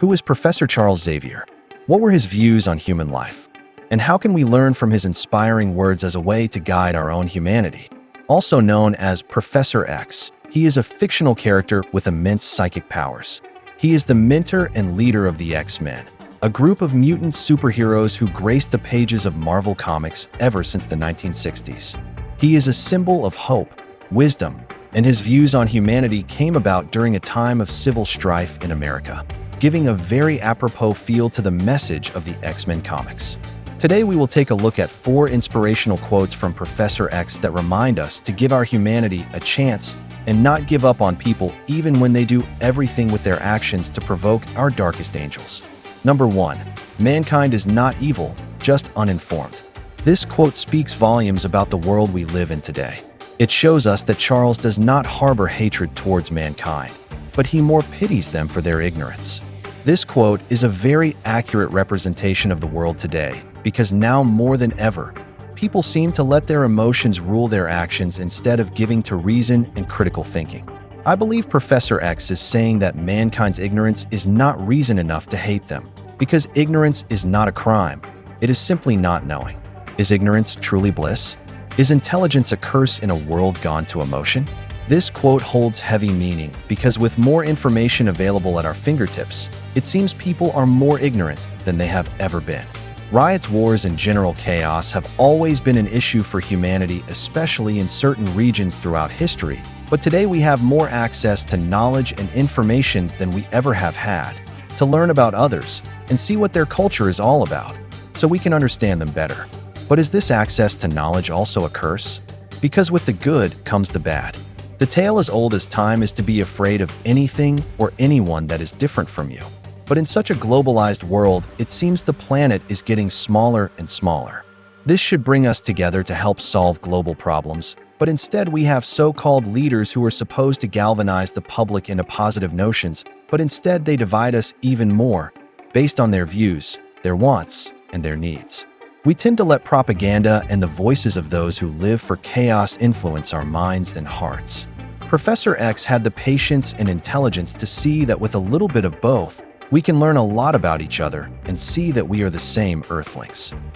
Who was Professor Charles Xavier? What were his views on human life? And how can we learn from his inspiring words as a way to guide our own humanity? Also known as Professor X, he is a fictional character with immense psychic powers. He is the mentor and leader of the X-Men, a group of mutant superheroes who graced the pages of Marvel Comics ever since the 1960s. He is a symbol of hope, wisdom, and his views on humanity came about during a time of civil strife in America, giving a very apropos feel to the message of the X-Men comics. Today we will take a look at 4 inspirational quotes from Professor X that remind us to give our humanity a chance and not give up on people even when they do everything with their actions to provoke our darkest angels. Number 1. Mankind is not evil, just uninformed. This quote speaks volumes about the world we live in today. It shows us that Charles does not harbor hatred towards mankind, but he more pities them for their ignorance. This quote is a very accurate representation of the world today, because now more than ever, people seem to let their emotions rule their actions instead of giving to reason and critical thinking. I believe Professor X is saying that mankind's ignorance is not reason enough to hate them, because ignorance is not a crime. It is simply not knowing. Is ignorance truly bliss? Is intelligence a curse in a world gone to emotion? This quote holds heavy meaning because with more information available at our fingertips, it seems people are more ignorant than they have ever been. Riots, wars, and general chaos have always been an issue for humanity, especially in certain regions throughout history. But today we have more access to knowledge and information than we ever have had, to learn about others and see what their culture is all about, so we can understand them better. But is this access to knowledge also a curse? Because with the good comes the bad. The tale as old as time is to be afraid of anything or anyone that is different from you. But in such a globalized world, it seems the planet is getting smaller and smaller. This should bring us together to help solve global problems, but instead we have so-called leaders who are supposed to galvanize the public into positive notions, but instead they divide us even more, based on their views, their wants, and their needs. We tend to let propaganda and the voices of those who live for chaos influence our minds and hearts. Professor X had the patience and intelligence to see that with a little bit of both, we can learn a lot about each other and see that we are the same Earthlings.